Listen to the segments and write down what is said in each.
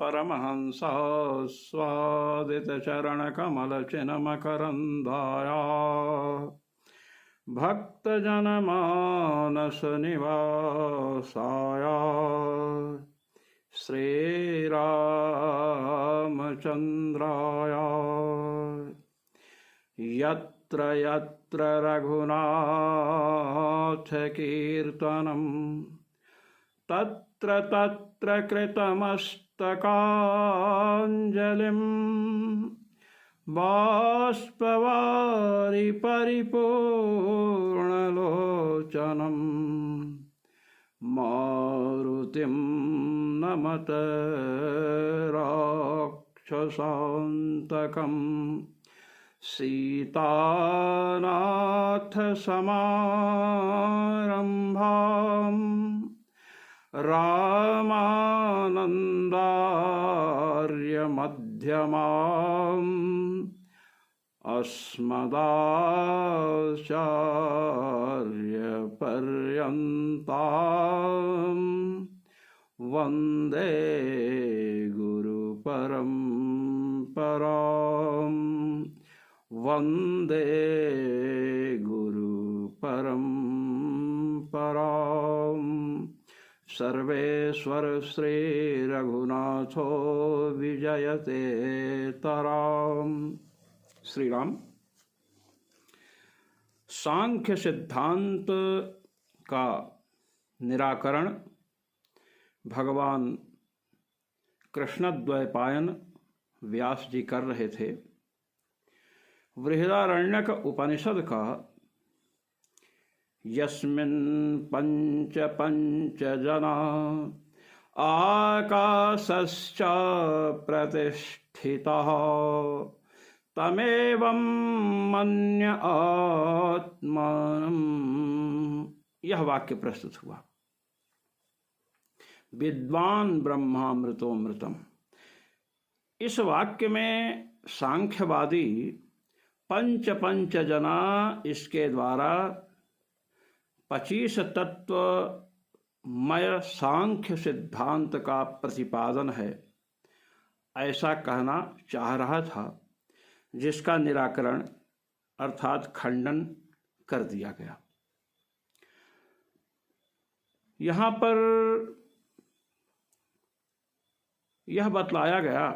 परमहंसः स्वादितचरणकमलचिन्मकरन्दाया भक्तजनमानसनिवासाय श्रीरामचन्द्राय यत्र यत्र रघुनाथकीर्तनं तत्र तत्र कृतमस्तकाञ्जलिं बाष्पवारि परिपूर्णलोचनं मारुतिं नमत राक्षसान्तकम् सीतानाथसमारम्भाम् रामानन्दार्यमध्यमाम् अस्मदाचार्यपर्यन्ताम् वन्दे गुरुपरम्पराम् वन्दे गुरुपरम्पराम्। सर्वेश्वर श्री रघुनाथो विजयते तराम। श्री राम। सांख्य सिद्धांत का निराकरण भगवान कृष्णद्वैपायन व्यास जी कर रहे थे। बृहदारण्यक उपनिषद का यस्मिन् पंच जना आकाशश्च प्रतिष्ठितः तमेवं मन्य आत्मानं, यह वाक्य प्रस्तुत हुआ। विद्वान ब्रह्मामृतोमृतम। इस वाक्य में सांख्यवादी पंच जना इसके द्वारा 25 तत्वमय सांख्य सिद्धांत का प्रतिपादन है ऐसा कहना चाह रहा था, जिसका निराकरण अर्थात खंडन कर दिया गया। यहाँ पर यह बतलाया गया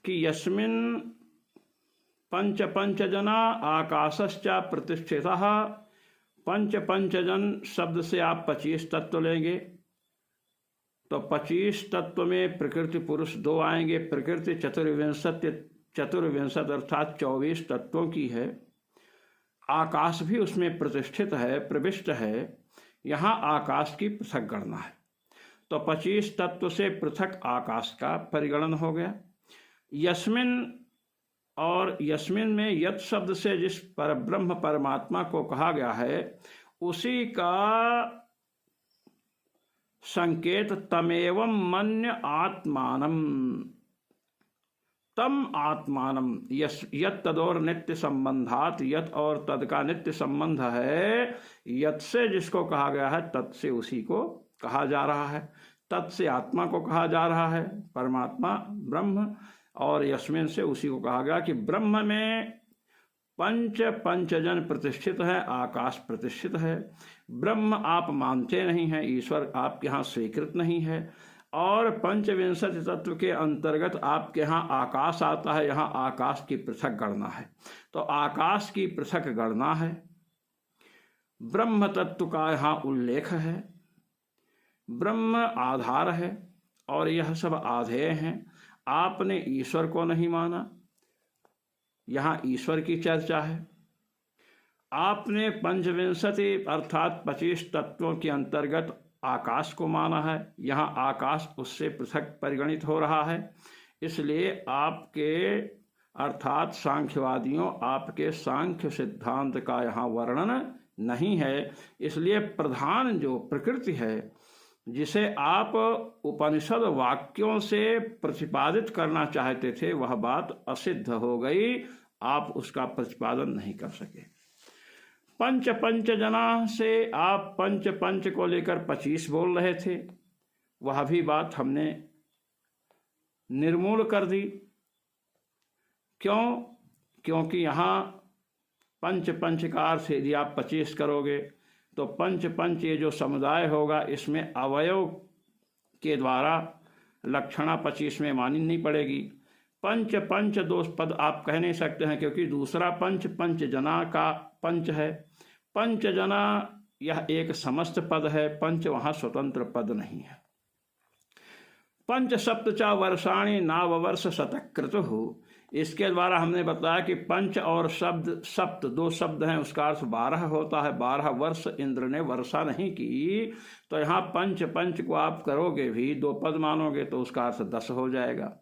कि यस्मिन् पंच जना आकाशश्च प्रतिष्ठितः। पंच जन शब्द से आप 25 तत्व लेंगे तो 25 तत्व में प्रकृति पुरुष 2 आएंगे। प्रकृति चतुर्विंशत अर्थात 24 तत्वों की है। आकाश भी उसमें प्रतिष्ठित है, प्रविष्ट है। यहाँ आकाश की पृथक गणना है, तो 25 तत्व से पृथक आकाश का परिगणन हो गया। यस्मिन और यस्मिन में यत् शब्द से जिस परब्रह्म परमात्मा को कहा गया है, उसी का संकेत तमेवं मन्य आत्मानम, तम आत्मानम। यत् तदोर नित्य संबंधात, यत् और तद का नित्य संबंध है। यत् से जिसको कहा गया है तत् से उसी को कहा जा रहा है। तत् से आत्मा को कहा जा रहा है, परमात्मा ब्रह्म, और यस्मिन से उसी को कहा गया कि ब्रह्म में पंचजन प्रतिष्ठित है, आकाश प्रतिष्ठित है। ब्रह्म आप मानते नहीं हैं, ईश्वर आपके यहाँ स्वीकृत नहीं है। और 25 तत्व के अंतर्गत आपके यहाँ आकाश आता है, यहाँ आकाश की पृथक गणना है। तो आकाश की पृथक गणना है, ब्रह्म तत्व का यहाँ उल्लेख है। ब्रह्म आधार है और यह सब आधेय हैं। आपने ईश्वर को नहीं माना, यहाँ ईश्वर की चर्चा है। आपने 25 अर्थात 25 तत्वों के अंतर्गत आकाश को माना है, यहाँ आकाश उससे पृथक परिगणित हो रहा है। इसलिए आपके अर्थात सांख्यवादियों, आपके सांख्य सिद्धांत का यहाँ वर्णन नहीं है। इसलिए प्रधान जो प्रकृति है, जिसे आप उपनिषद वाक्यों से प्रतिपादित करना चाहते थे, वह बात असिद्ध हो गई। आप उसका प्रतिपादन नहीं कर सके। पंच जना से आप पंच को लेकर 25 बोल रहे थे, वह भी बात हमने निर्मूल कर दी। क्यों? क्योंकि यहाँ पंच पंच का अर्थ यदि आप 25 करोगे तो पंच पंच ये जो समुदाय होगा इसमें अवयव के द्वारा लक्षणा 25 में मानी नहीं पड़ेगी। पंच पंच दो पद आप कह नहीं सकते हैं, क्योंकि दूसरा पंच पंच जना का पंच है। पंच जना यह एक समस्त पद है, पंच वहाँ स्वतंत्र पद नहीं है। पंच सप्तचा वर्षाणी नाववर्ष शतक्रतुः, इसके द्वारा हमने बताया कि पंच और शब्द सप्त दो शब्द हैं, उसका अर्थ 12 होता है। 12 वर्ष इंद्र ने वर्षा नहीं की, तो यहाँ पंच पंच को आप करोगे भी, दो पद मानोगे तो उसका अर्थ 10 हो जाएगा।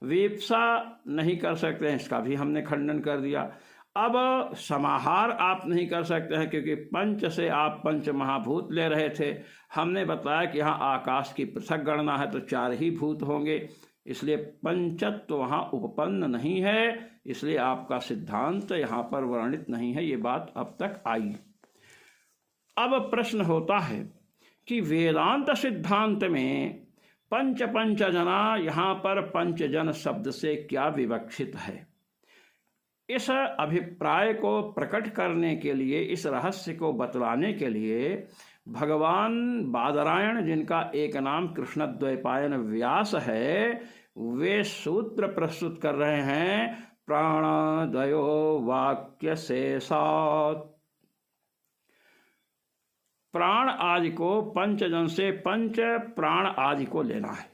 वीप्सा नहीं कर सकते हैं, इसका भी हमने खंडन कर दिया। अब समाहार आप नहीं कर सकते हैं, क्योंकि पंच से आप पंच महाभूत ले रहे थे। हमने बताया कि यहाँ आकाश की पृथक गणना है तो 4 ही भूत होंगे, इसलिए पंचत्व वहाँ उपपन्न नहीं है, इसलिए आपका सिद्धांत यहाँ पर वर्णित नहीं है। ये बात अब तक आई। अब प्रश्न होता है कि वेदांत सिद्धांत में पंच पंच जना यहाँ पर पंचजन शब्द से क्या विवक्षित है? इस अभिप्राय को प्रकट करने के लिए, इस रहस्य को बतलाने के लिए भगवान बादरायण, जिनका एक नाम कृष्णद्वैपायन व्यास है, वे सूत्र प्रस्तुत कर रहे हैं प्राणदयो वाक्य शेषात्। प्राण आदि को पंचजन से पंच प्राण आदि को लेना है।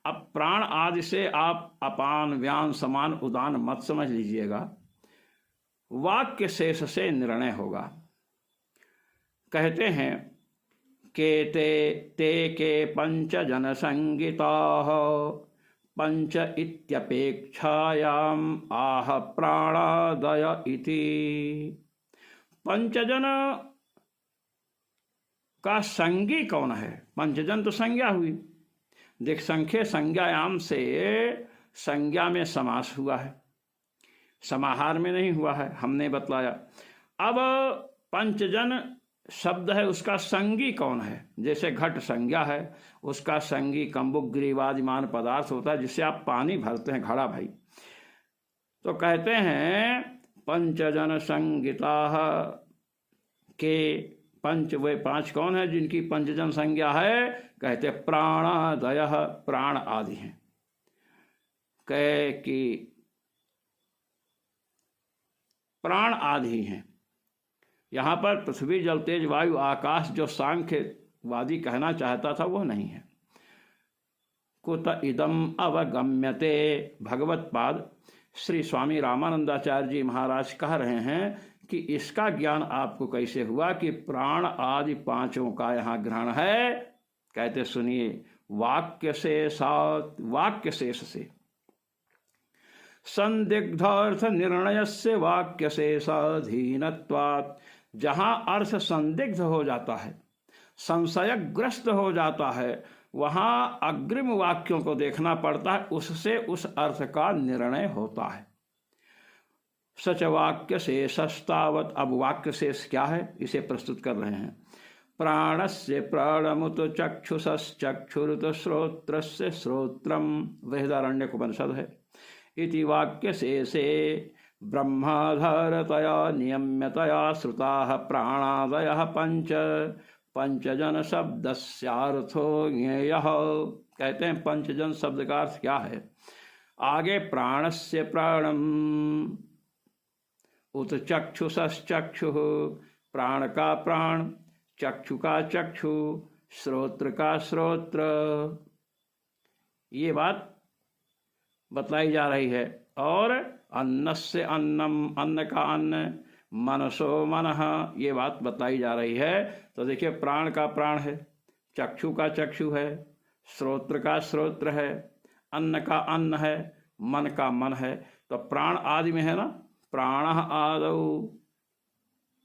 अब प्राण आदि से आप अपान व्यान समान उदान मत समझ लीजिएगा, वाक्य शेष से निर्णय होगा। कहते हैं के ते के पंच जन संगिता पंच इत्यपेक्षायाम आह प्राणादय इति। पंचजन का संगी कौन है? पंचजन तो संज्ञा हुई, देख संख्य संज्ञायाम से संज्ञा में समास हुआ है, समाहार में नहीं हुआ है, हमने बतलाया। अब पंचजन शब्द है, उसका संगी कौन है? जैसे घट संज्ञा है, उसका संगी कम्बुक ग्रीवादिमान पदार्थ होता है जिससे आप पानी भरते हैं, घड़ा भाई। तो कहते हैं पंचजन संगिता के पंच, वे 5 कौन है जिनकी पंचजन संज्ञा है? कहते प्राणादय, प्राण आदि हैं। कहे कि प्राण आदि हैं। यहाँ पर पृथ्वी जल तेज वायु आकाश जो सांख्यवादी कहना चाहता था वो नहीं है। कुत इदम अवगम्यते, भगवत पाद श्री स्वामी रामानंदाचार्य जी महाराज कह रहे हैं कि इसका ज्ञान आपको कैसे हुआ कि प्राण आदि 5 का यहाँ ग्रहण है? कहते सुनिए, वाक्य शेषात्, वाक्य शेष से। संदिग्धार्थ निर्णय से वाक्य शेषाधीनत्वात्, जहाँ अर्थ संदिग्ध हो जाता है, संशयग्रस्त हो जाता है, वहाँ अग्रिम वाक्यों को देखना पड़ता है, उससे उस अर्थ का निर्णय होता है। सच वाक्य शेषस्तावत। अब वाक्य शेष क्या है इसे प्रस्तुत कर रहे हैं। प्राणस्य प्राणमुत चक्षुषश्चक्षुरुत श्रोत्रस्य श्रोत्रम, बृहदारण्यकोपनिषद है। इति वाक्य शेषे ब्रह्माधारतया नियम्यतया श्रुताः प्राणादयः पंच पंचजन शब्दस्यार्थो ज्ञेयः। कहते हैं पंचजन शब्द का अर्थ क्या है? आगे प्राणस्य प्राणम, उत चक्षुषश्चक्षु, प्राण का प्राण, चक्षु का चक्षु, श्रोत्र का श्रोत्र, ये बात बतलाई जा रही है। और अन्नस्य अन्नम, अन्न का अन्न, मनसो मनः, ये बात बताई जा रही है। तो देखिए प्राण का प्राण है, चक्षु का चक्षु है, श्रोत्र का श्रोत्र है, अन्न का अन्न है, मन का मन है। तो प्राण आदि में है ना, प्राण आदौ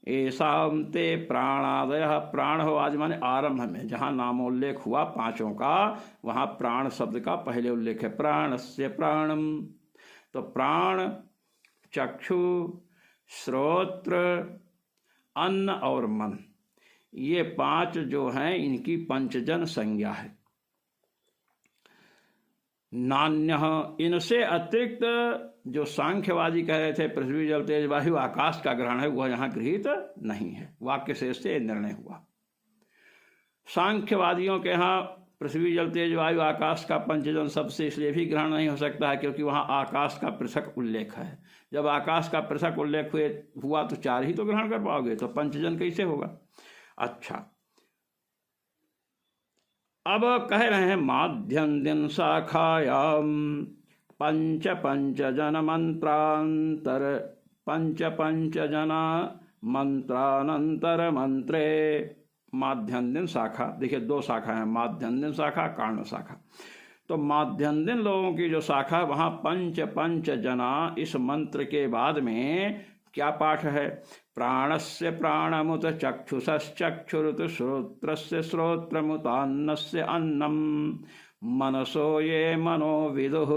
ऐसाम ते प्राणादय। प्राण हो आदि माने आरंभ में, जहाँ नामोल्लेख हुआ 5 का, वहाँ प्राण शब्द का पहले उल्लेख है। प्राणस्य प्राणम, तो प्राण, चक्षु, श्रोत्र, अन्न और मन, ये 5 जो हैं इनकी पंचजन संज्ञा है। नान्यः, इनसे अतिरिक्त जो सांख्यवादी कह रहे थे पृथ्वी जल तेज वायु आकाश का ग्रहण है वह यहाँ गृहीत नहीं है। वाक्य शेष से निर्णय हुआ। सांख्यवादियों के यहाँ पृथ्वी जल तेज वायु आकाश का पंचजन शब्द से इसलिए भी ग्रहण नहीं हो सकता है क्योंकि वहाँ आकाश का पृथक उल्लेख है। जब आकाश का पृथक उल्लेख हुआ तो चार ही तो ग्रहण कर पाओगे, तो पंचजन कैसे होगा। अच्छा, अब कह रहे हैं माध्यम दिन शाखायाम पंच जन मंत्रांतर पंच जना मंत्रानंतर मंत्रे। माध्यम दिन शाखा, देखिए दो शाखा है, माध्यम दिन शाखा, कारण शाखा। तो माध्यम दिन लोगों की जो शाखा वहाँ पंच जना, इस मंत्र के बाद में क्या पाठ है। प्राणस्य प्राणमुत चक्षुषश्चक्षुरुत श्रोत्रस्य श्रोत्रमुतान्नस्य अन्नम मनसो ये मनो विदुः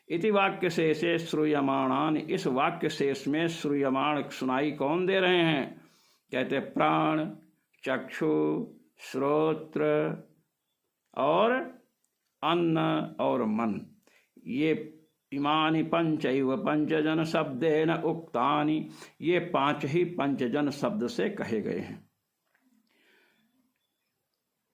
इति वाक्य शेषे श्रूयमाणान। इस वाक्य शेष में श्रूयमाण सुनाई कौन दे रहे हैं। कहते प्राण, चक्षु, श्रोत्र और अन्न और मन, ये इमानि पंचैव पंचजन शब्देन उक्तानि, ये पांच ही पंचजन शब्द से कहे गए हैं।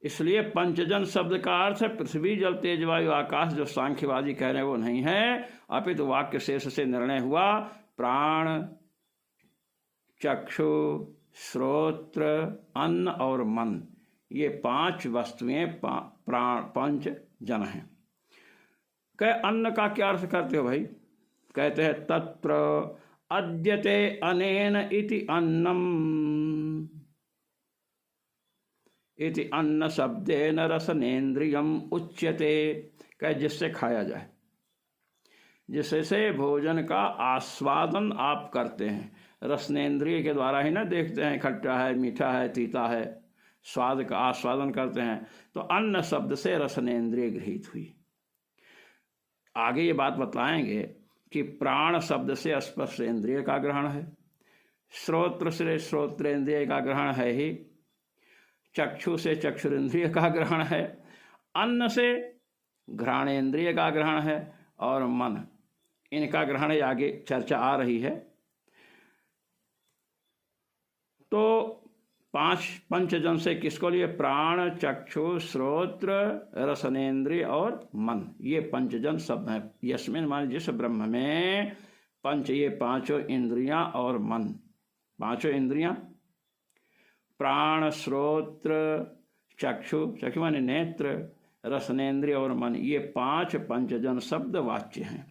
इसलिए पंचजन शब्द का अर्थ पृथ्वी जल तेज वायु आकाश जो सांख्यवादी कह रहे हैं वो नहीं है, अपितु वाक्य शेष से निर्णय हुआ प्राण, चक्षु, श्रोत्र, अन्न और मन, ये पांच वस्तुएं पंच जन हैं। कह अन्न का क्या अर्थ करते हो भाई। कहते हैं तत्र अद्यते अनेन इति अन्नम, इति अन्न शब्देन रसनेन्द्रियम उच्यते। कह जिससे खाया जाए, जिससे भोजन का आस्वादन आप करते हैं। रसनेन्द्रिय के द्वारा ही ना देखते हैं खट्टा है, मीठा है, तीता है, स्वाद का आस्वादन करते हैं। तो अन्न शब्द से रसनेन्द्रिय गृहीत हुई। आगे ये बात बताएंगे कि प्राण शब्द से स्पर्श इंद्रिय का ग्रहण है, श्रोत्र से श्रोत्रेंद्रिय का ग्रहण है ही, चक्षु से चक्षुरेंद्रिय का ग्रहण है, अन्न से घ्राणेन्द्रिय का ग्रहण है और मन, इनका ग्रहण है। आगे चर्चा आ रही है। तो पांच पंचजन से किसको लिए। प्राण, चक्षु, श्रोत्र, रसनेन्द्रिय और मन, ये पंचजन शब्द हैं। यस्मिन मान जिस ब्रह्म में पंच, ये पांचों इंद्रियां और मन, पांचों इंद्रियां प्राण, श्रोत्र, चक्षु, चक्षु माने नेत्र, रसनेन्द्रिय और मन, ये पांच पंचजन शब्द वाच्य हैं।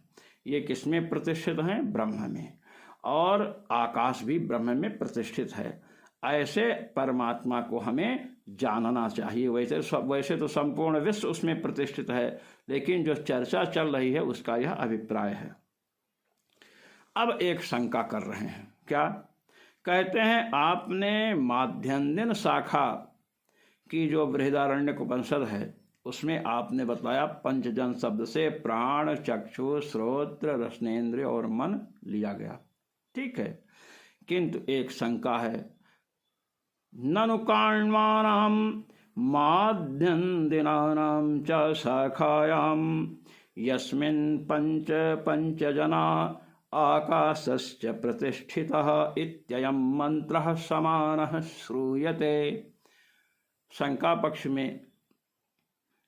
ये किसमें प्रतिष्ठित हैं। ब्रह्म में। और आकाश भी ब्रह्म में प्रतिष्ठित है। ऐसे परमात्मा को हमें जानना चाहिए। वैसे तो संपूर्ण विश्व उसमें प्रतिष्ठित है, लेकिन जो चर्चा चल रही है उसका यह अभिप्राय है। अब एक शंका कर रहे हैं। क्या कहते हैं। आपने माध्यन्दिन शाखा की जो बृहदारण्यक उपनिषद है उसमें आपने बताया पंचजन शब्द से प्राण, चक्षु, श्रोत्र, रसनेन्द्रिय और मन लिया गया। ठीक है, किंतु एक शंका है। ननु काण्वानां माध्यन्दिनानां च शाखायां यस्मिन् पंचजना आकाशश्च प्रतिष्ठितः इत्ययं मंत्रः समानः श्रूयते। शंका पक्ष में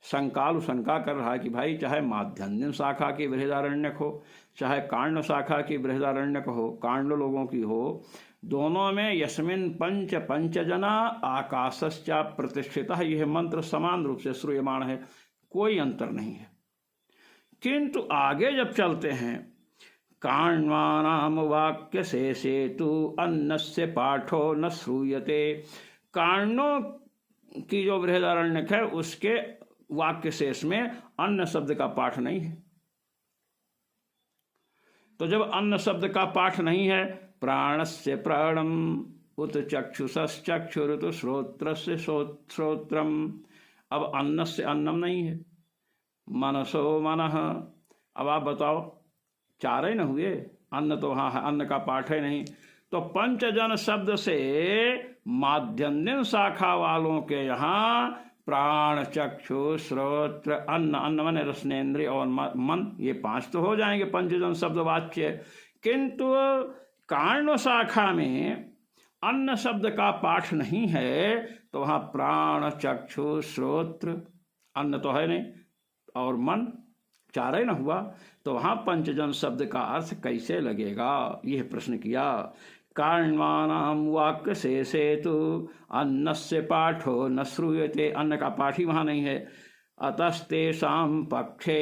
शंकालु शंका कर रहा है कि भाई चाहे माध्यन्दिन शाखा की बृहदारण्यक हो, चाहे काण्ड शाखा की बृहदारण्यक हो, काण्ड लोगों की हो, दोनों में यस्मिन पंचजना आकाशश्चा प्रतिष्ठितः, यह मंत्र समान रूप से श्रूयमाण है, कोई अंतर नहीं है। किंतु आगे जब चलते हैं काण्वानाम वाक्य शेषे तु अन्नस्य पाठो न श्रूयते। काण्डों की जो बृहदारण्यक है उसके वाक्य शेष में अन्न शब्द का पाठ नहीं है। तो जब अन्न शब्द का पाठ नहीं है, प्राणस्य प्राणम उत चक्षुषश्चक्षुरुत श्रोत्रस्य श्रोत्रम, अब अन्नस्य अन्नम नहीं है, मनसो मनः। अब आप बताओ, चार ही न हुए, अन्न तो हाँ है, अन्न का पाठ है नहीं। तो पंचजन शब्द से माध्यन्दिन शाखा वालों के यहाँ प्राण, चक्षु, श्रोत्र, अन्न, अन्न माने रसनेन्द्रिय और मन, ये 5 तो हो जाएंगे पंचजन शब्द वाच्य। किंतु काण्व शाखा में अन्न शब्द का पाठ नहीं है, तो वहाँ प्राण, चक्षु, श्रोत्र, अन्न तो है नहीं, और मन, 4 ही न हुआ, तो वहाँ पंचजन शब्द का अर्थ कैसे लगेगा, यह प्रश्न किया। काण्वानां वाक्य शेषे तु अन्नस्य पाठो न श्रूयते, अन्न का पाठ ही वहाँ नहीं है। अतस्तेषां पक्षे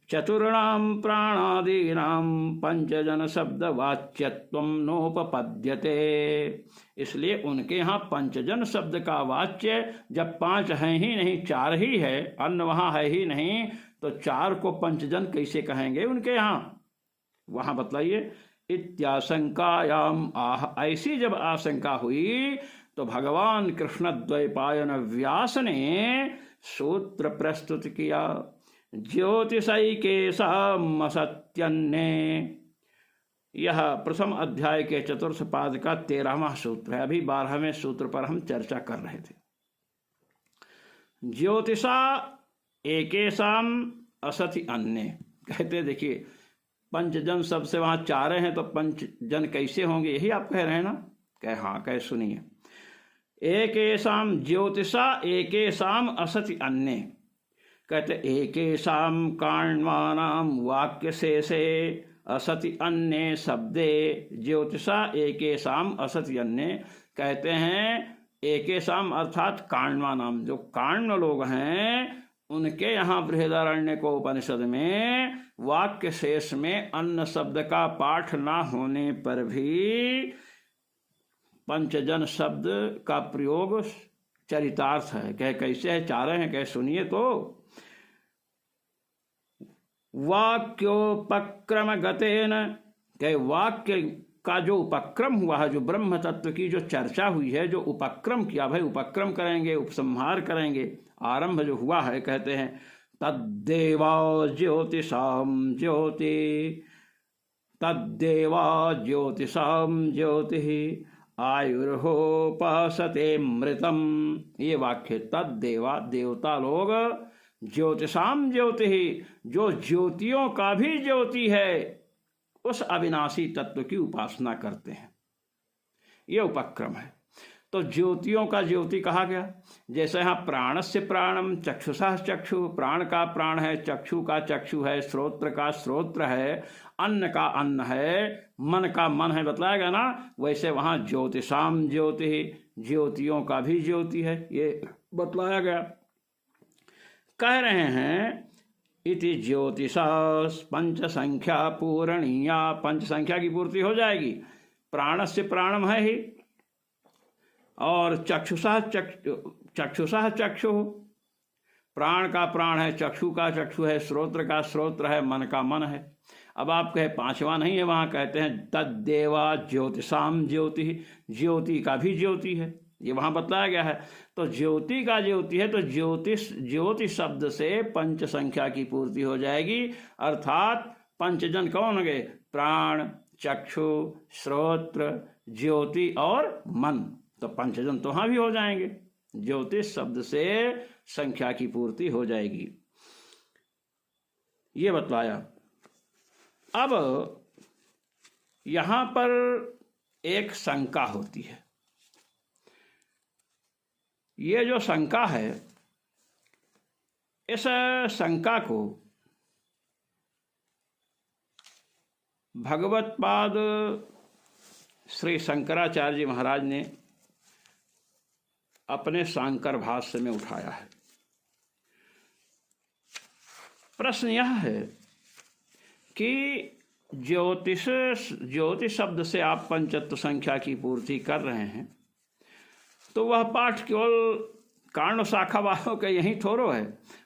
चतुर्णां प्राणादीनां पंचजन शब्द वाच्यत्वं नोपपद्यते, इसलिए उनके यहाँ पंचजन शब्द का वाच्य जब 5 है ही नहीं, 4 ही है, अन्न वहाँ है ही नहीं, तो 4 को पंचजन कैसे कहेंगे उनके यहाँ, वहाँ बतलाइए। इत्याशंकायाम आह, ऐसी जब आशंका हुई तो भगवान कृष्ण द्वैपायन व्यास ने सूत्र प्रस्तुत किया। ज्योतिषैकेशम असत्यन्ने, यह प्रथम अध्याय के 4th पाद का 13वां सूत्र है। अभी 12वें सूत्र पर हम चर्चा कर रहे थे। ज्योतिषा एकेशाम असति अन्य, कहते देखिए पंचजन शब्द से वहाँ 4 हैं, तो पंचजन कैसे होंगे, यही आप कह रहे हैं ना। कहे हाँ, कहे सुनिए। एकेशाम ज्योतिषा एकेशाम असति अन्य, कहते एकेशाम काण्वानाम वाक्य शेषे असति अन्य शब्दे ज्योतिषा एकेशाम असति अन्य, कहते हैं एकेशाम अर्थात काण्वानाम, जो काण्व लोग हैं उनके यहाँ बृहदारण्यक उपनिषद में वाक्य शेष में अन्न शब्द का पाठ ना होने पर भी पंचजन शब्द का प्रयोग चरितार्थ है। कहे कैसे है, 4 हैं, कहे सुनिए तो। वाक्योपक्रम गतेन, कहे वाक्य का जो उपक्रम हुआ है, जो ब्रह्म तत्व की जो चर्चा हुई है, जो उपक्रम किया, भाई उपक्रम करेंगे, उपसंहार करेंगे, आरंभ जो हुआ है, कहते हैं तद्देवा ज्योतिषाम ज्योति, तद्देवा ज्योतिषाम ज्योति आयुर्होपासते मृतम, ये वाक्य तद्देवा, देवता लोग, ज्योतिषाम ज्योति, जो ज्योतियों का भी ज्योति है, उस अविनाशी तत्व की उपासना करते हैं, ये उपक्रम है। तो ज्योतियों का ज्योति कहा गया, जैसे यहाँ प्राणस्य प्राणम, चक्षुषा चक्षु, प्राण का प्राण है, चक्षु का चक्षु है, श्रोत्र का श्रोत्र है, अन्न का अन्न है, मन का मन है, बतलाया गया ना। वैसे वहाँ ज्योतिषाम ज्योति, ज्योतियों का भी ज्योति है, ये बतलाया गया। कह रहे हैं इति ज्योतिषा पंच संख्या पूरणीया, पंच संख्या की पूर्ति हो जाएगी। प्राणस्य प्राणम है ही, और चक्षुषा चक्षु, प्राण का प्राण है, चक्षु का चक्षु है, श्रोत्र का श्रोत्र है, मन का मन है। अब आप कहे 5वां नहीं है, वहाँ कहते हैं तद्देवा ज्योतिषाम ज्योति, ज्योति का भी ज्योति है, ये वहाँ बतलाया गया है। तो ज्योति का ज्योति है, तो ज्योति शब्द से पंच संख्या की पूर्ति हो जाएगी, अर्थात पंचजन कौन होंगे, प्राण, चक्षु, श्रोत्र, ज्योति और मन, तो पंचजन तो वहाँ भी हो जाएंगे। ज्योतिष शब्द से संख्या की पूर्ति हो जाएगी, ये बतलाया। अब यहाँ पर एक शंका होती है, ये जो शंका है, इस शंका को भगवत्पाद श्री शंकराचार्य महाराज ने अपने शांकर भाष्य में उठाया है। प्रश्न यह है कि ज्योतिष शब्द से आप पंचत्व संख्या की पूर्ति कर रहे हैं, तो वह पाठ केवल काण्व शाखा वालों के यहीं थोड़ो है,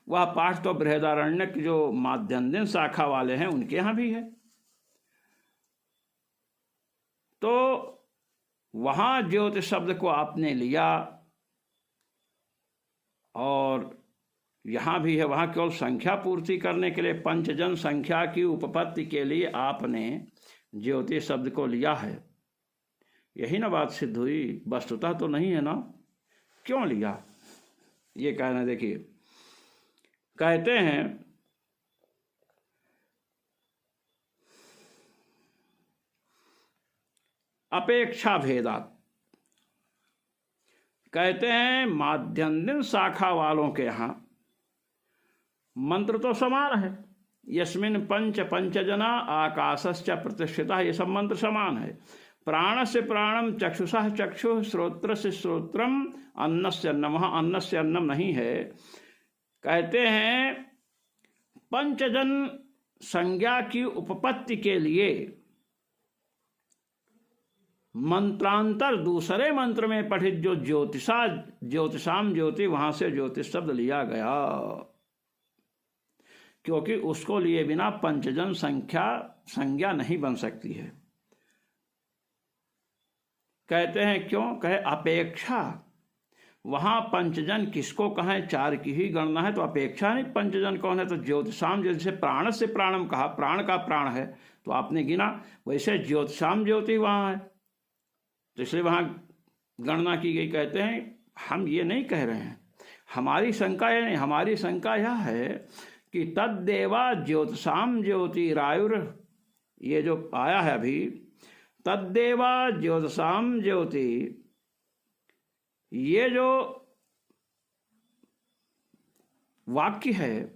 वह पाठ तो बृहदारण्यक जो माध्यन्दिन शाखा वाले हैं उनके यहाँ भी है। तो वहाँ ज्योतिष शब्द को आपने लिया और यहाँ भी है, वहाँ केवल संख्या पूर्ति करने के लिए, पंचजन संख्या की उपपत्ति के लिए आपने ज्योतिष शब्द को लिया है। यही ना बात सिद्ध हुई, वस्तुतः तो नहीं है ना, क्यों लिया? ये कहना, देखिए कहते हैं अपेक्षा भेदात, कहते हैं माध्यन्दिन शाखा वालों के यहाँ मंत्र तो समान है। यस्मिन पंच पंचजना आकाशश्च प्रतिष्ठिता, ये सब मंत्र समान है। प्राण से प्राणम, चक्षुषा चक्षु, श्रोत्र से श्रोत्रम, अन्न से अन्नम, वहाँ अन्न से अन्नम नहीं है। कहते हैं पंचजन संज्ञा की उपपत्ति के लिए मंत्रांतर दूसरे मंत्र में पठित जो ज्योतिषाम ज्योति, वहां से ज्योतिष शब्द लिया गया, क्योंकि उसको लिए बिना पंचजन संज्ञा नहीं बन सकती है। कहते हैं क्यों? कहे अपेक्षा, वहां पंचजन किसको कहें? चार की ही गणना है, तो अपेक्षा नहीं पंचजन कौन है? तो ज्योतिषाम, जैसे प्राण से प्राणम कहा, प्राण का प्राण है तो आपने गिना, वैसे ज्योतिषाम ज्योति वहां है तो इसलिए वहां गणना की गई। कहते हैं हम ये नहीं कह रहे हैं, हमारी शंका ये नहीं, हमारी शंका यह है कि तद्देवा ज्योतिषाम ज्योति रायुर, ये जो आया है अभी, तद्देवा ज्योतिषाम ज्योति, ये जो वाक्य है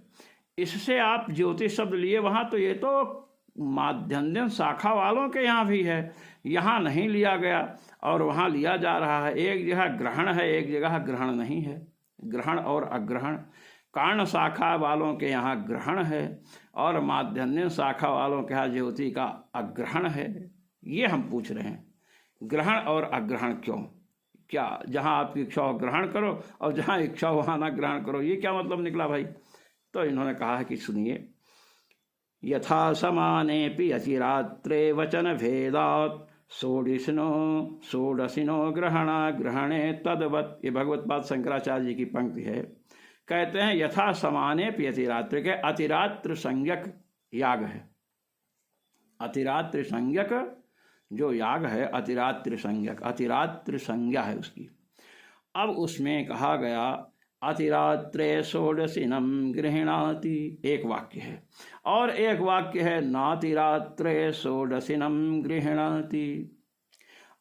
इससे आप ज्योति शब्द लिए वहां, तो ये तो माध्यन्दिन शाखा वालों के यहाँ भी है, यहाँ नहीं लिया गया और वहाँ लिया जा रहा है। एक जगह ग्रहण है, एक जगह ग्रहण नहीं है, ग्रहण और अग्रहण। कर्ण शाखा वालों के यहाँ ग्रहण है और माध्यन्दिन शाखा वालों के यहाँ ज्योति का अग्रहण है। ये हम पूछ रहे हैं, ग्रहण और अग्रहण क्यों? क्या जहाँ आपकी इच्छा हो ग्रहण करो और जहाँ इच्छा हो वहाँ ना ग्रहण करो, ये क्या मतलब निकला भाई? तो इन्होंने कहा है कि सुनिए, यथा समानेपि अचिरात्रे वचन भेदात् षोडशिनो ग्रहणा ग्रहणे तद्वत्, ये भगवत पाद शंकराचार्य जी की पंक्ति है। कहते हैं यथा समानेपि अतिरात्र के, अतिरात्र संज्ञक याग है, अतिरात्र संज्ञक जो याग है, अतिरात्र संज्ञक, अतिरात्र संज्ञा है उसकी। अब उसमें कहा गया अतिरात्रे षोडशिनम गृह्णाति, एक वाक्य है, और एक वाक्य है नातिरात्रे षोडशिनम गृह्णाति।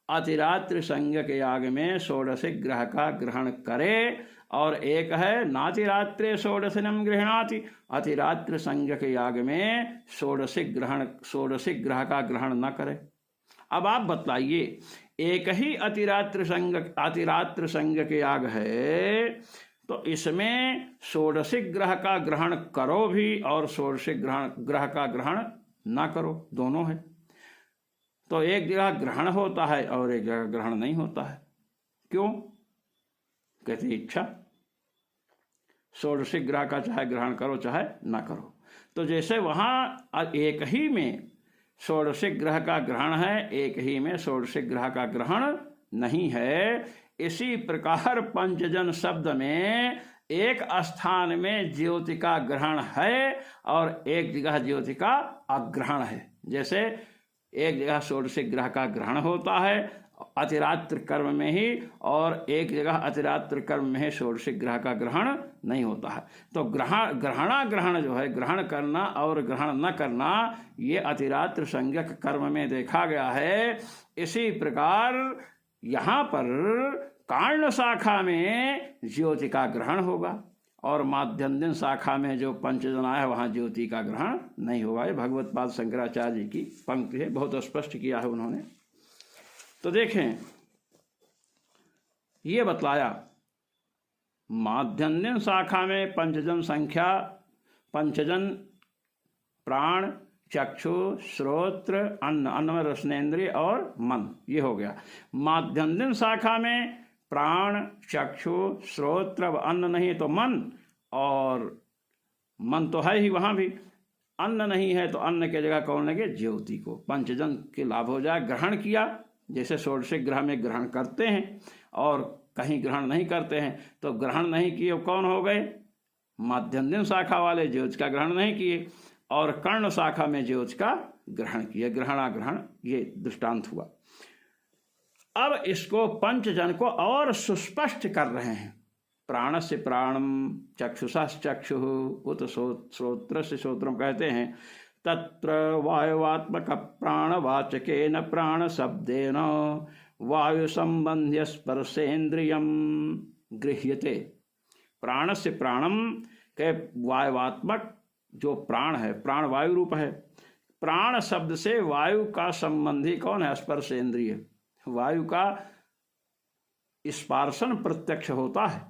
अतिरात्र संज्ञक याग में षोडशिक ग्रह का ग्रहण करे, और एक है नातिरात्रे षोडशिनम गृह्णाति, अतिरात्र संज्ञक याग में षोडशिक ग्रह का ग्रहण न करे। अब आप बताइए, एक ही अतिरात्र संज्ञक याग है तो इसमें षोडशिक ग्रह का ग्रहण करो भी और षोडशिक ग्रह का ग्रहण ना करो, दोनों है। तो एक जगह ग्रहण होता है और एक जगह ग्रहण नहीं होता है। क्यों? कहते इच्छा, षोडशिक ग्रह का चाहे ग्रहण करो चाहे ना करो। तो जैसे वहाँ एक ही में षोडशिक ग्रह का ग्रहण है, एक ही में षोडशिक ग्रह का ग्रहण नहीं है, इसी प्रकार पंचजन शब्द में एक स्थान में ज्योति का ग्रहण है और एक जगह ज्योति का अग्रहण है। जैसे एक जगह षोडशिक ग्रह का ग्रहण होता है अतिरात्र कर्म में ही, और एक जगह अतिरात्र कर्म में ही षोडशिक ग्रह का ग्रहण नहीं होता है। तो ग्रहण जो है, ग्रहण करना और ग्रहण न करना, ये अतिरात्र संज्ञक कर्म में देखा गया है। इसी प्रकार यहाँ पर कर्ण शाखा में ज्योति का ग्रहण होगा और माध्यन्दिन शाखा में जो पंचजना है वहाँ ज्योति का ग्रहण नहीं होगा। ये भगवत पाद शंकराचार्य जी की पंक्ति है, बहुत स्पष्ट किया है उन्होंने। तो देखें, ये बतलाया माध्यन्दिन शाखा में पंचजन संख्या, पंचजन प्राण, चक्षु, श्रोत्र, अन्न में रसनेन्द्रिय और मन, ये हो गया। माध्यन्दिन शाखा में प्राण, चक्षु, श्रोत्र, अन्न नहीं तो मन, और मन तो है ही वहाँ भी, अन्न नहीं है तो अन्न के जगह कौन लगे? ज्योति को। पंचजन के लाभ हो जाए। ग्रहण किया, जैसे षोडशिक ग्रह में ग्रहण करते हैं और कहीं ग्रहण नहीं करते हैं, तो ग्रहण नहीं किए कौन हो गए? माध्यन्दिन शाखा वाले ज्योति का ग्रहण नहीं किए और कर्ण शाखा में ज्योति का ग्रहण किए, ग्रहणाग्रहण, ये दृष्टांत हुआ। अब इसको पंचजन को और सुस्पष्ट कर रहे हैं। प्राणस्य प्राणम चक्षुषश्चक्षुः उत श्रोत्रस्य श्रोत्रम कहते हैं। तत्र वायुवात्मक प्राणवाचकेन प्राण शब्देन वायु संबंध्य स्पर्शेन्द्रियम गृह्यते। प्राणस्य प्राणम के वायुवात्मक जो प्राण है, प्राण वायु रूप है। प्राण शब्द से वायु का संबंधी कौन है? स्पर्शेंद्रिय। वायु का स्पर्शन प्रत्यक्ष होता है,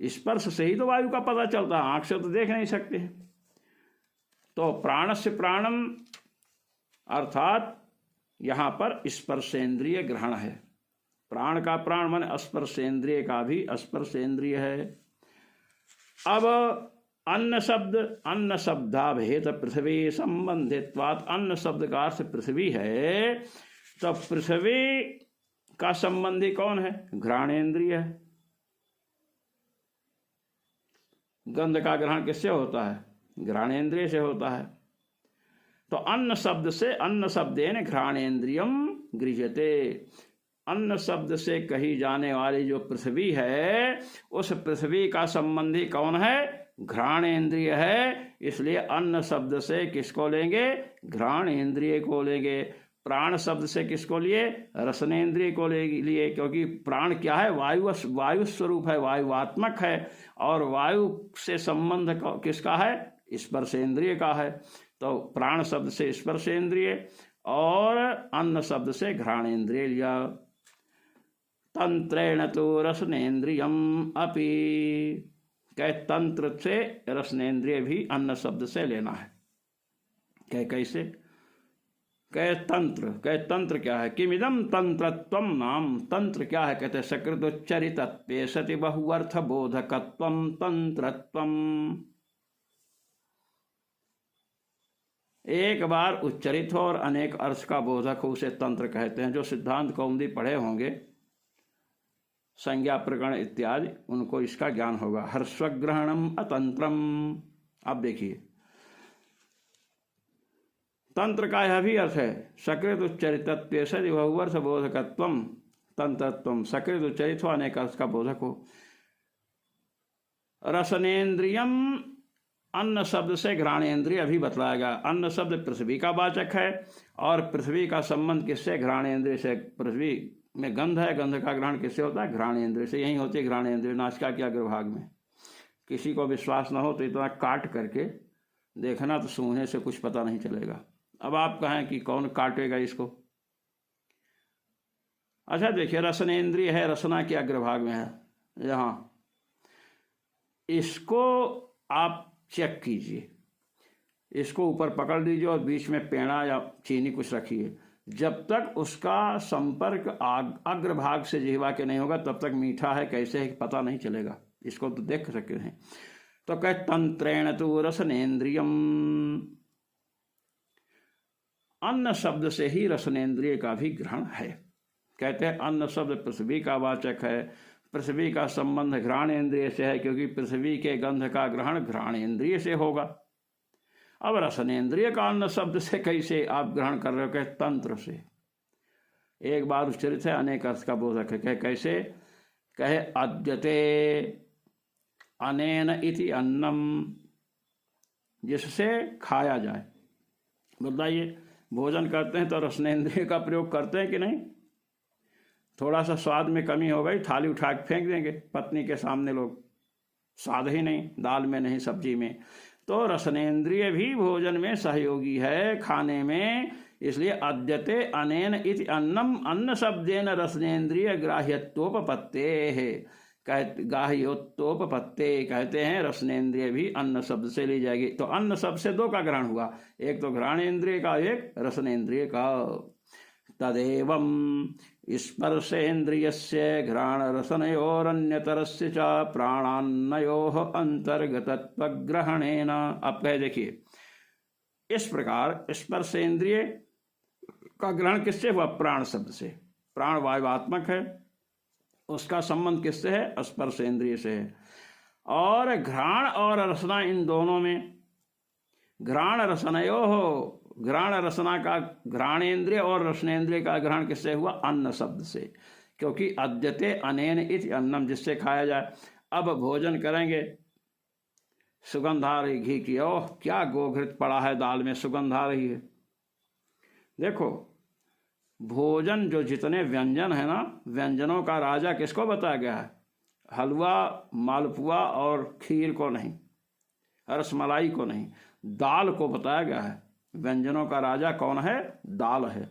स्पर्श से ही तो वायु का पता चलता है, आंख से तो देख नहीं सकते हैं। तो प्राणस्य प्राणम अर्थात यहाँ पर स्पर्शेंद्रिय ग्रहण है। प्राण का प्राण मन स्पर्शेंद्रिय का भी स्पर्शेंद्रिय है। अब अन्न शब्द, अन्न शब्दाभेद पृथ्वी संबंधित्वात्, अन्न शब्द का अर्थ पृथ्वी है, तो पृथ्वी का संबंधी कौन है? घ्राणेन्द्रिय है। गंध का ग्रहण किससे होता है? घ्राणेन्द्रिय से होता है। तो अन्न शब्द से, अन्न शब्देन घ्राणेन्द्रियम गृह्यते। अन्न शब्द से कही जाने वाली जो पृथ्वी है, उस पृथ्वी का संबंधी कौन है? घ्राणेन्द्रिय है। इसलिए अन्न शब्द से किसको लेंगे? घ्राणेन्द्रिय को लेंगे। प्राण शब्द से किसको लिए? रसनेन्द्रिय को लिए, क्योंकि प्राण क्या है? वायु स्वरूप है, वायुवात्मक है, और वायु से संबंध किसका है? स्पर्शेंद्रिय का है। तो प्राण शब्द से स्पर्शेंद्रिय और अन्न शब्द से घ्राणेन्द्रिय लिया। तंत्रेण तो रसनेन्द्रियम अपि, कह तंत्र से रसनेन्द्रिय भी अन्न शब्द से लेना है। कह कैसे? कह तंत्र, कह तंत्र क्या है? किमिदम तंत्रत्वम नाम, तंत्र क्या है? कहते सकृदोच्चरितत्वे सति बहुअर्थ बोधकत्वम तंत्रत्वम। एक बार उच्चरित हो और अनेक अर्थ का बोधक हो उसे तंत्र कहते हैं। जो सिद्धांत कौमुदी पढ़े होंगे, संज्ञा प्रकरण इत्यादि, उनको इसका ज्ञान होगा। हर्षग्रहणम अतंत्रम। अब देखिए, तंत्र का यह भी अर्थ है सकृत उच्चरितत्वे सति बहुअर्थ बोधकत्वम तंत्रत्वम। सकृत उच्चरित हो, अनेक अर्थ का बोधक हो। रसनेन्द्रियम, अन्न शब्द से घ्राणेन्द्रिय अभी बतलाएगा। अन्न शब्द पृथ्वी का वाचक है, और पृथ्वी का संबंध किससे? घ्राणेन्द्रिय से। पृथ्वी में गंध है, गंध का ग्रहण किससे होता है? घ्राणेन्द्रिय से। यही होती है घ्राणेन्द्रिय, नासिका के अग्रभाग में। किसी को विश्वास न हो तो इतना काट करके देखना, तो सूंघने से कुछ पता नहीं चलेगा। अब आप कहें कि कौन काटेगा इसको? अच्छा देखिए, रसनेन्द्रिय है, रसना के अग्रभाग में है यहाँ, इसको आप चेक कीजिए। इसको ऊपर पकड़ लीजिए और बीच में पेड़ा या चीनी कुछ रखिए। जब तक उसका संपर्क अग्रभाग से जिह्वा के नहीं होगा, तब तक मीठा है कैसे है पता नहीं चलेगा। इसको तो देख सकते हैं। तो कह तंत्रेण तो रसनेन्द्रियम, अन्न शब्द से ही रसनेन्द्रिय का भी ग्रहण है। कहते हैं अन्न शब्द पृथ्वी का वाचक है, पृथ्वी का संबंध घ्राणेन्द्रिय से है, क्योंकि पृथ्वी के गंध का ग्रहण घ्राणेन्द्रिय से होगा। अब रसनेन्द्रिय का अन्न शब्द से कैसे आप ग्रहण कर रहे हो? कहे तंत्र से। एक बार उच्चरित है, अनेक अर्थ का बोधक है। कहे कैसे? कहे अद्यते अनेन इति अन्नम, जिससे खाया जाए। बताइए, भोजन करते हैं तो रसनेन्द्रिय का प्रयोग करते हैं कि नहीं? थोड़ा सा स्वाद में कमी हो गई, थाली उठा के फेंक देंगे पत्नी के सामने लोग, स्वाद ही नहीं, दाल में नहीं, सब्जी में। तो रसनेन्द्रिय भी भोजन में सहयोगी है, खाने में। इसलिए अद्यते अनेन इति अन्नम, अन्न शब्देन रसनेन्द्रिय ग्राह्यत्वोपपत्ते है, गाह्योत्तोपपत्ते कहते हैं। रसनेन्द्रिय भी अन्न शब्द से ली जाएगी। तो अन्न शब्द से दो का ग्रहण हुआ, एक तो घ्राणेन्द्रिय का, एक रसनेन्द्रिय का। तदेवं स्पर्शेन्द्रियस्य घ्राण रसनयोरन्यतरस्य च प्राणान्नयोः अंतर्गतत्वग्रहणेन। अब कहे देखिए, इस प्रकार स्पर्शेन्द्रिय का ग्रहण किससे हुआ? प्राण शब्द से। प्राण वायुवात्मक है, उसका संबंध किससे है? स्पर्शेन्द्रिय से है। और घ्राण और रसना, इन दोनों में घ्राण रसनयोः, घ्राण रसना का, घ्राणेन्द्रिय और रसनेन्द्रिय का ग्रहण किससे हुआ? अन्न शब्द से। क्योंकि अद्यते अनेन इति अन्नम, जिससे खाया जाए। अब भोजन करेंगे। सुगंध आ रही घी की, ओह क्या गोघृत पड़ा है दाल में, सुगंध आ रही है। देखो भोजन जो जितने व्यंजन है ना, व्यंजनों का राजा किसको बताया गया है? हलवा, मालपुआ और खीर को नहीं, रसमलाई को नहीं, दाल को बताया गया है। व्यंजनों का राजा कौन है? दाल है।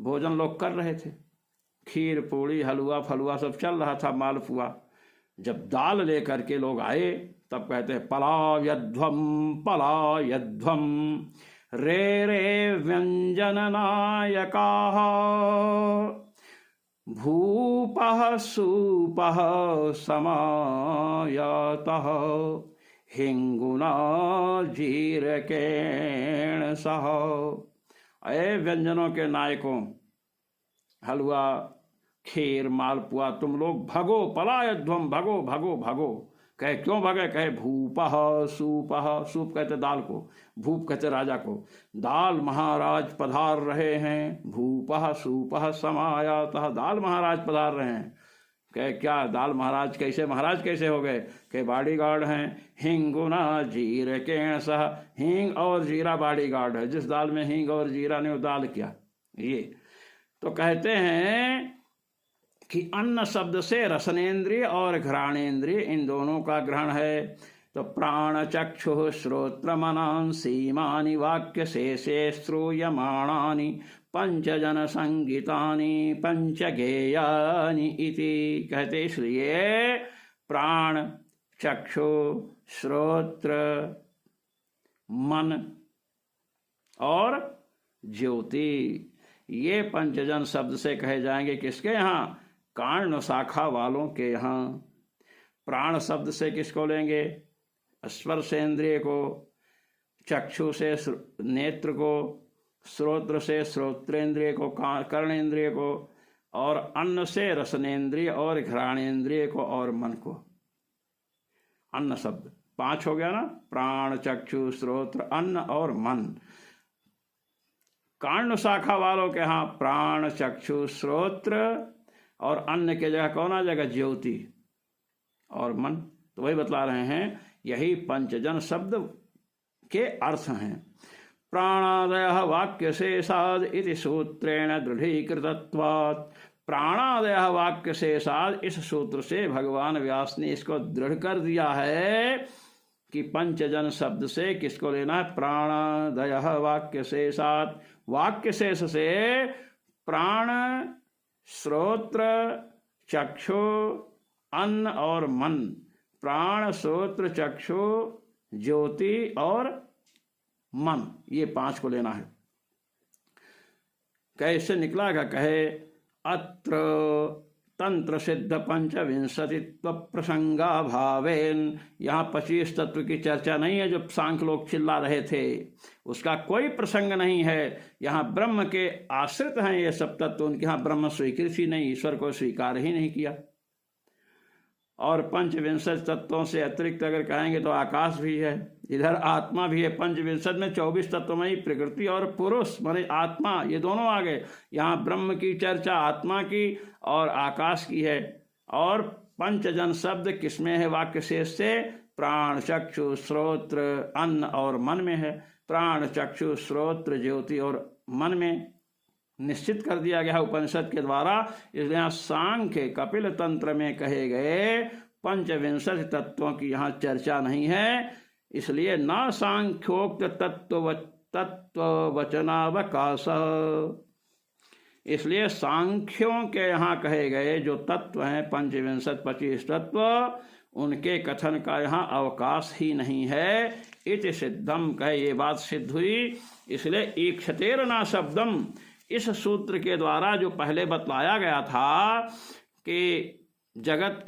भोजन लोग कर रहे थे, खीर पूड़ी हलवा फलुआ सब चल रहा था, मालपुआ। जब दाल लेकर के लोग आए तब कहते हैं पलायध्वम पलायध्वम रे रे व्यंजन नायकाः भूपः सूपः समायातः हिंगुना जीरकेण सह। अये व्यंजनों के नायकों, हलवा खीर मालपुआ, तुम लोग भगो, पलायध्वम, भगो भगो भगो। कहे क्यों भगे? कहे भूपः सूपः, सूप कहते दाल को, भूप कहते राजा को। दाल महाराज पधार रहे हैं, भूपः सूपः समायातः, दाल महाराज पधार रहे हैं। कहे क्या दाल महाराज कैसे हो गए? के बॉडीगार्ड हैं। हिंगुना जीरकेण सह, हींग और जीरा बॉडीगार्ड है। जिस दाल में हींग और जीरा ने वो दाल क्या? ये तो कहते हैं कि अन्न शब्द से रसनेन्द्रिय और घ्राणेन्द्रिय इन दोनों का ग्रहण है। तो प्राण चक्षु श्रोत्र मनान सीमानि वाक्य शेषे श्रूयमाणानि पंचजन संगीतानि पंचगेयानि इति। कहते इसलिए प्राण चक्षु श्रोत्र मन और ज्योति ये पंचजन शब्द से कहे जाएंगे किसके यहाँ? कांड शाखा वालों के यहाँ। प्राण शब्द से किसको लेंगे? स्पर्शेंद्रिय को, चक्षु से नेत्र को, श्रोत्र से श्रोत्रेंद्रिय को, कर्णेंद्रिय को, और अन्न से रसनेन्द्रिय और घ्राणेन्द्रिय को और मन को। अन्न शब्द 5 हो गया ना, प्राण चक्षु श्रोत्र अन्न और मन। कांड शाखा वालों के यहाँ प्राण चक्षु श्रोत्र और अन्न के जगह कौन आ जाएगा? ज्योति और मन। तो वही बतला रहे हैं, यही पंचजन शब्द के अर्थ हैं। प्राणादयः वाक्य शेषाद इति सूत्रेण दृढ़ीकृतत्वात्। प्राणादयः वाक्य शेषाद, इस सूत्र से भगवान व्यास ने इसको दृढ़ कर दिया है कि पंचजन शब्द से किसको लेना है? प्राणादयः वाक्य शेषाद, वाक्य शेष से प्राण श्रोत्र चक्षु अन्न और मन। प्राण श्रोत्र चक्षु ज्योति और मन, ये 5 को लेना है। कैसे निकलागा? कहे अत्र तंत्र सिद्ध पंचविंशतित्व प्रसंगा भावेन। यहाँ 25 तत्व की चर्चा नहीं है जो सांख्य लोग चिल्ला रहे थे, उसका कोई प्रसंग नहीं है। यहाँ ब्रह्म के आश्रित हैं ये सब तत्व, उनके यहाँ ब्रह्म स्वीकृत ही नहीं, ईश्वर को स्वीकार ही नहीं किया। और 25 तत्वों से अतिरिक्त अगर कहेंगे तो आकाश भी है, इधर आत्मा भी है। 25 में 24 तत्व में ही प्रकृति और पुरुष माने आत्मा, ये दोनों आ गए। यहाँ ब्रह्म की चर्चा आत्मा की और आकाश की है। और पंचजन शब्द किसमें है? वाक्य शेष से प्राण चक्षु श्रोत्र अन्न और मन में है। प्राण चक्षु श्रोत्र ज्योति और मन में निश्चित कर दिया गया उपनिषद के द्वारा। इसलिए यहाँ सांख्य कपिल तंत्र में कहे गए 25 तत्वों की यहाँ चर्चा नहीं है। इसलिए न सांख्योक्त तत्व वचनावकाश, इसलिए सांख्यों के यहाँ कहे गए जो तत्व हैं 25 तत्व, उनके कथन का यहाँ अवकाश ही नहीं है। इति सिद्धम, कहे ये बात सिद्ध हुई। इसलिए ईक्षतेर न शब्दम, इस सूत्र के द्वारा जो पहले बतलाया गया था कि जगत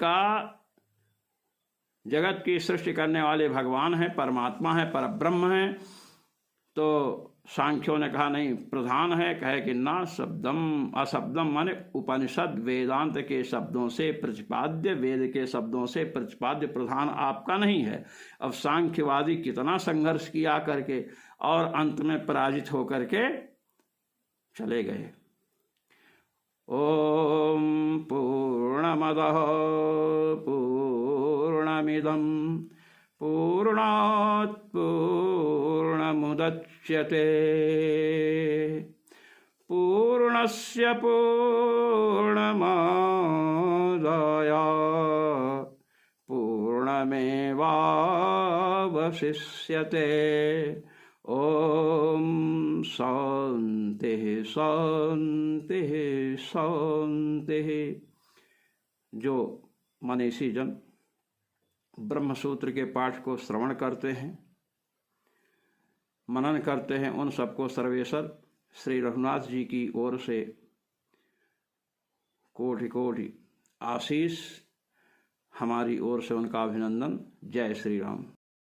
की सृष्टि करने वाले भगवान हैं, परमात्मा है, परब्रह्म है, तो सांख्यों ने कहा नहीं, प्रधान है। कहे कि ना शब्दम अशब्दम, माने उपनिषद वेदांत के शब्दों से प्रतिपाद्य, वेद के शब्दों से प्रतिपाद्य प्रधान आपका नहीं है। अब सांख्यवादी कितना संघर्ष किया करके और अंत में पराजित होकर के चले गए। ओम पूर्णमदः पूर्णमिदं पूर्णात् पूर्णमुदच्यते पूर्णस्य पूर्णमादाय पूर्णमेवावशिष्यते। ओम शांति शांति शांति। जो मनीषी जन ब्रह्मसूत्र के पाठ को श्रवण करते हैं, मनन करते हैं, उन सबको सर्वेश्वर श्री रघुनाथ जी की ओर से कोटि कोटि आशीष, हमारी ओर से उनका अभिनंदन। जय श्री राम।